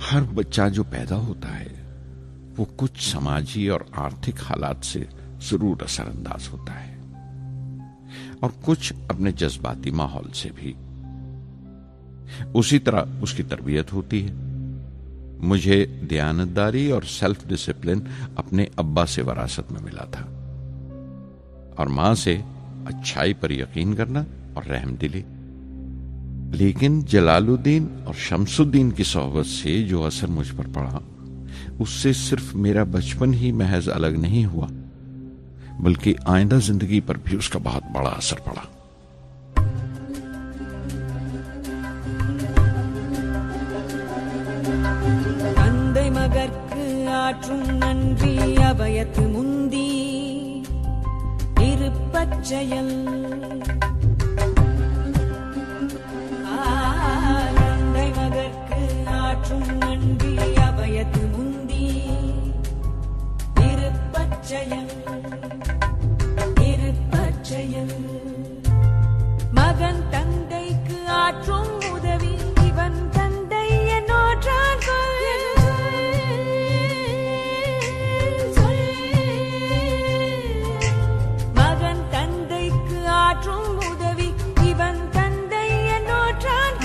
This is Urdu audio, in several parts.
ہر بچہ جو پیدا ہوتا ہے وہ کچھ سماجی اور آرتھک حالات سے ضرور اثر انداز ہوتا ہے، اور کچھ اپنے جذباتی ماحول سے بھی۔ اسی طرح اس کی تربیت ہوتی ہے۔ مجھے دیانتداری اور سیلف ڈسپلن اپنے ابا سے وراثت میں ملا تھا، اور ماں سے اچھائی پر یقین کرنا اور رحم دلی۔ لیکن جلال الدین اور شمس الدین کی صحبت سے جو اثر مجھ پر پڑا، اس سے صرف میرا بچپن ہی محض الگ نہیں ہوا، بلکہ آئندہ زندگی پر بھی اس کا بہت بڑا اثر پڑا۔ தந்தை மகற்கு ஆற்றும் நன்றி அபயத்து முந்தி இருப்பச்செயல் தந்தை மகற்கு ஆற்றும் நன்றி அபயத்து முந்தி இருப்பச்செயல் இருப்பச்செயல் மகன் தந்தைக்கு ஆற்றும் உதவி இவன் தந்தை என்னோற்றான் மகன் தந்தைக்கு ஆற்றும் உதவி இவன் தந்தை என்னோற்றான்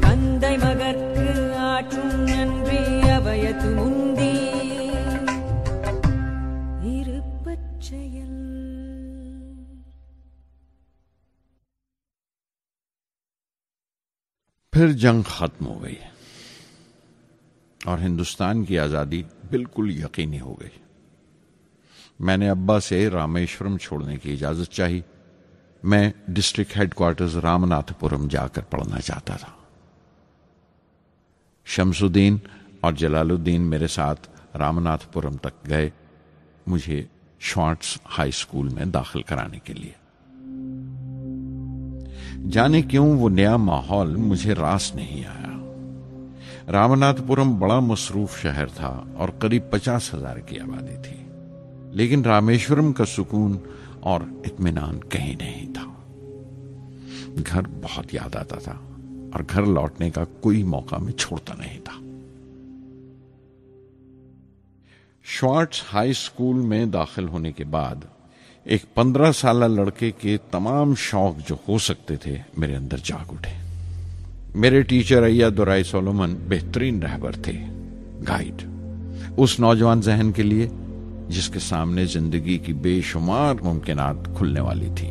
தந்தை மகற்கு ஆற்றும் நன்றி அபயத்து முந்தி இருப்பச்செயல்۔ پھر جنگ ختم ہو گئی اور ہندوستان کی آزادی بالکل یقینی ہو گئی۔ میں نے ابا سے رامیشورم چھوڑنے کی اجازت چاہی۔ میں ڈسٹرکٹ ہیڈ کوارٹرز رامناتھ پورم جا کر پڑھنا چاہتا تھا۔ شمس الدین اور جلال الدین میرے ساتھ رامناتھ پورم تک گئے، مجھے شوارٹس ہائی اسکول میں داخل کرانے کے لیے۔ جانے کیوں وہ نیا ماحول مجھے راس نہیں آیا۔ رامناتھ پورم بڑا مصروف شہر تھا اور قریب 50,000 کی آبادی تھی، لیکن رامیشورم کا سکون اور اطمینان کہیں نہیں تھا۔ گھر بہت یاد آتا تھا اور گھر لوٹنے کا کوئی موقع میں چھوڑتا نہیں تھا۔ شوارٹس ہائی اسکول میں داخل ہونے کے بعد ایک 15 سالہ لڑکے کے تمام شوق جو ہو سکتے تھے میرے اندر جاگ اٹھے۔ میرے ٹیچر ایا دورائی سولومن بہترین رہبر تھے، گائیڈ، اس نوجوان ذہن کے لیے جس کے سامنے زندگی کی بے شمار ممکنات کھلنے والی تھی۔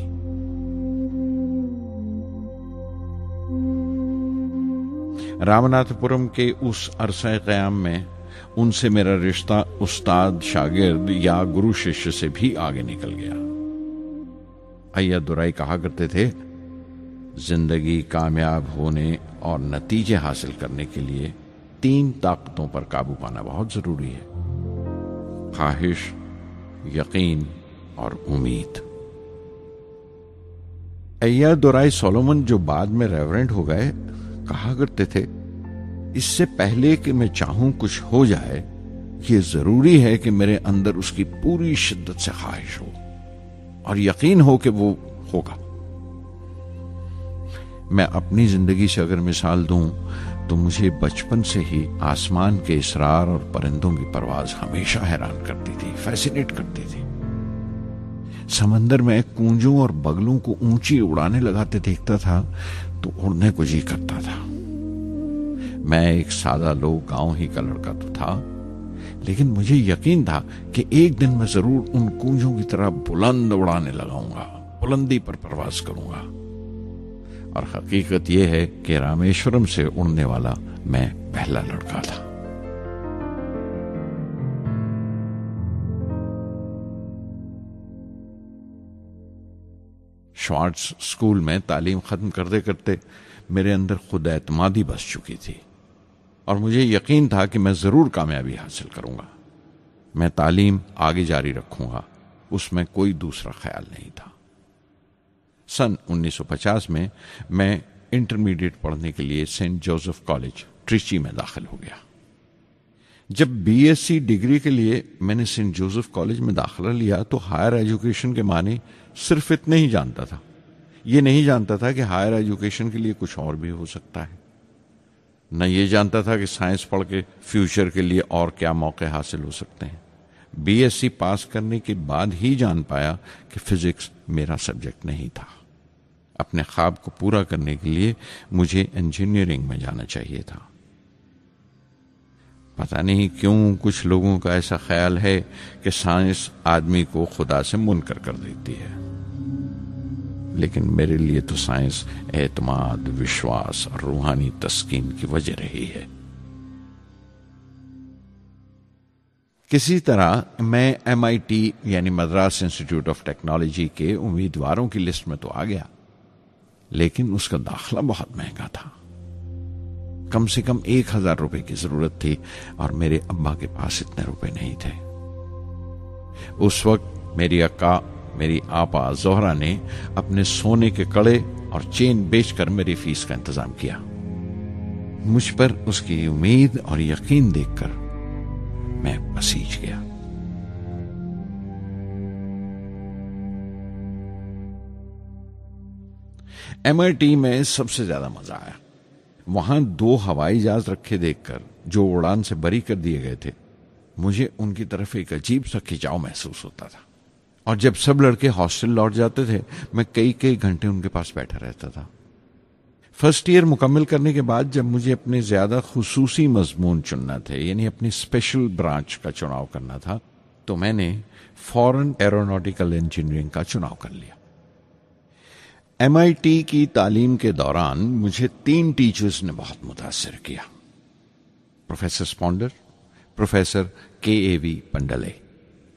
رامناتھ پورم کے اس عرصہ قیام میں ان سے میرا رشتہ استاد شاگرد یا گرو ششیہ سے بھی آگے نکل گیا۔ ایا دورائی کہا کرتے تھے، زندگی کامیاب ہونے اور نتیجے حاصل کرنے کے لیے 3 طاقتوں پر قابو پانا بہت ضروری ہے: خواہش، یقین اور امید۔ ایا دورائی سولومن جو بعد میں ریورنٹ ہو گئے کہا کرتے تھے، اس سے پہلے کہ میں چاہوں کچھ ہو جائے، یہ ضروری ہے کہ میرے اندر اس کی پوری شدت سے خواہش ہو اور یقین ہو کہ وہ ہوگا۔ میں اپنی زندگی سے اگر مثال دوں تو مجھے بچپن سے ہی آسمان کے اسرار اور پرندوں کی پرواز ہمیشہ حیران کرتی تھی، فیسینیٹ کرتی تھی۔ سمندر میں کونجوں اور بگلوں کو اونچی اڑانے لگاتے دیکھتا تھا تو اڑنے کو جی کرتا تھا۔ میں ایک سادہ لوگ گاؤں ہی کا لڑکا تو تھا، لیکن مجھے یقین تھا کہ ایک دن میں ضرور ان کونجوں کی طرح بلند اڑانے لگاؤں گا، بلندی پر پرواز کروں گا۔ اور حقیقت یہ ہے کہ رامیشورم سے اڑنے والا میں پہلا لڑکا تھا۔ شوارٹس اسکول میں تعلیم ختم کرتے کرتے میرے اندر خود اعتمادی بس چکی تھی اور مجھے یقین تھا کہ میں ضرور کامیابی حاصل کروں گا۔ میں تعلیم آگے جاری رکھوں گا، اس میں کوئی دوسرا خیال نہیں تھا۔ سن 1950 میں انٹرمیڈیٹ پڑھنے کے لیے سینٹ جوزف کالج ٹریچی میں داخل ہو گیا۔ جب بی ایس سی ڈگری کے لیے میں نے سینٹ جوزف کالج میں داخلہ لیا تو ہائر ایجوکیشن کے معنی صرف اتنے ہی جانتا تھا، یہ نہیں جانتا تھا کہ ہائر ایجوکیشن کے لیے کچھ اور بھی ہو سکتا ہے، نہ یہ جانتا تھا کہ سائنس پڑھ کے فیوچر کے لیے اور کیا موقع حاصل ہو سکتے ہیں۔ بی ایس سی پاس کرنے کے بعد ہی جان پایا کہ فزکس میرا سبجیکٹ نہیں تھا۔ اپنے خواب کو پورا کرنے کے لیے مجھے انجینئرنگ میں جانا چاہیے تھا۔ پتہ نہیں کیوں کچھ لوگوں کا ایسا خیال ہے کہ سائنس آدمی کو خدا سے منکر کر دیتی ہے، لیکن میرے لیے تو سائنس اعتماد، وشواس اور روحانی تسکین کی وجہ رہی ہے۔ کسی طرح میں MIT یعنی مدراس انسٹیٹیوٹ آف ٹیکنالوجی کے امیدواروں کی لسٹ میں تو آ گیا، لیکن اس کا داخلہ بہت مہنگا تھا۔ کم سے کم 1000 روپے کی ضرورت تھی اور میرے ابا کے پاس اتنے روپے نہیں تھے۔ اس وقت میری اکا، میری آپا زہرا نے اپنے سونے کے کڑے اور چین بیچ کر میری فیس کا انتظام کیا۔ مجھ پر اس کی امید اور یقین دیکھ کر میں پسیج گیا۔ MIT میں سب سے زیادہ مزہ آیا۔ وہاں 2 ہوائی جہاز رکھے دیکھ کر جو اڑان سے بری کر دیے گئے تھے، مجھے ان کی طرف ایک عجیب سا کھچاؤ محسوس ہوتا تھا، اور جب سب لڑکے ہاسٹل لوٹ جاتے تھے میں کئی گھنٹے ان کے پاس بیٹھا رہتا تھا۔ فرسٹ ایئر مکمل کرنے کے بعد جب مجھے اپنے زیادہ خصوصی مضمون چننا تھے، یعنی اپنی اسپیشل برانچ کا چناؤ کرنا تھا، تو میں نے فورن ایروناٹیکل انجینئرنگ کا چناؤ کر لیا۔ MIT کی تعلیم کے دوران مجھے 3 ٹیچرز نے بہت متاثر کیا: پروفیسر اسپونڈر، professor KAV Pandle,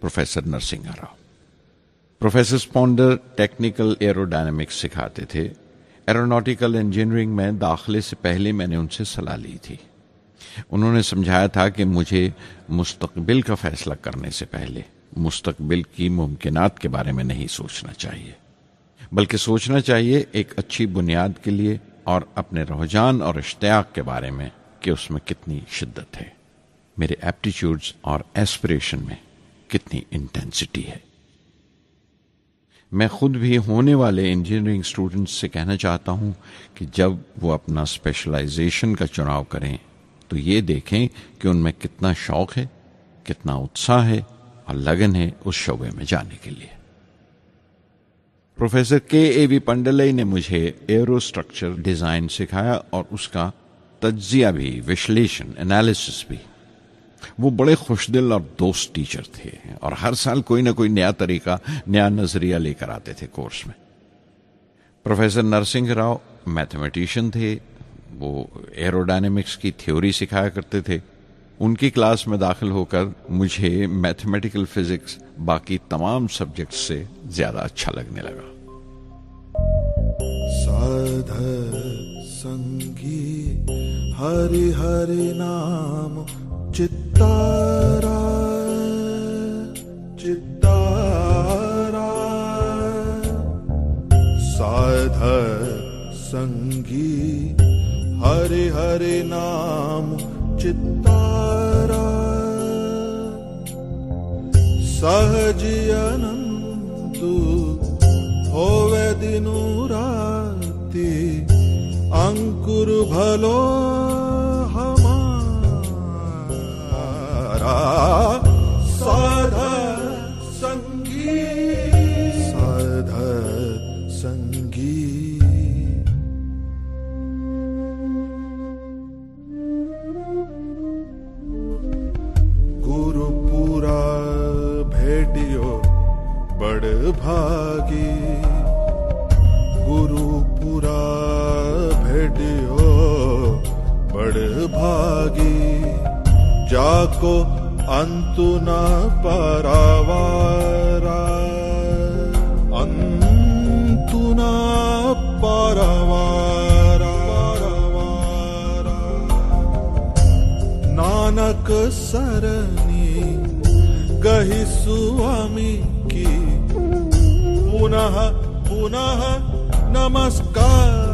professor Narasinga Rao. Professor اسپونڈر ٹیکنیکل ایروڈائنمکس سکھاتے تھے۔ ایروناٹیکل انجینئرنگ میں داخلے سے پہلے میں نے ان سے صلاح لی تھی۔ انہوں نے سمجھایا تھا کہ مجھے مستقبل کا فیصلہ کرنے سے پہلے مستقبل کی ممکنات کے بارے میں نہیں سوچنا چاہیے، بلکہ سوچنا چاہیے ایک اچھی بنیاد کے لیے اور اپنے رجحان اور اشتیاق کے بارے میں کہ اس میں کتنی شدت ہے، میرے ایپٹیچیوڈز اور ایسپریشن میں کتنی انٹینسٹی ہے۔ میں خود بھی ہونے والے انجینئرنگ اسٹوڈنٹس سے کہنا چاہتا ہوں کہ جب وہ اپنا اسپیشلائزیشن کا چناؤ کریں تو یہ دیکھیں کہ ان میں کتنا شوق ہے، کتنا اتساہ ہے اور لگن ہے اس شعبے میں جانے کے لیے۔ پروفیسر KAV پنڈلے نے مجھے ایرو اسٹرکچر ڈیزائن سکھایا اور اس کا تجزیہ بھی، وشلیشن، انالیسس بھی۔ وہ بڑے خوش دل اور دوست ٹیچر تھے اور ہر سال کوئی نہ کوئی نیا طریقہ، نیا نظریہ لے کر آتے تھے کورس میں۔ پروفیسر نرسنگ راؤ میتھمیٹیشین تھے، وہ ایروڈائنمکس کی تھیوری سکھایا کرتے تھے۔ ان کی کلاس میں داخل ہو کر مجھے میتھمیٹیکل فزکس باقی تمام سبجیکٹس سے زیادہ اچھا لگنے لگا۔ سادھر سنگی ہری ہری نام چتارا چتارا، سادھر سنگی ہری ہری نام چتارا، سہجی انندو ہووے دینو راتی، انکر بھلو ہمارا، سادھر سنگی سادھر سنگی۔ گرو پورا بھیٹیو بڑ بھاگی، گرو پورا بھیٹیو بڑ بھاگی، جاکو انتو نہ پاراوارا، انتو نہ پاراوارا، نانک سرنی گہی سوامی کی، پنہ پنہ نمسکار۔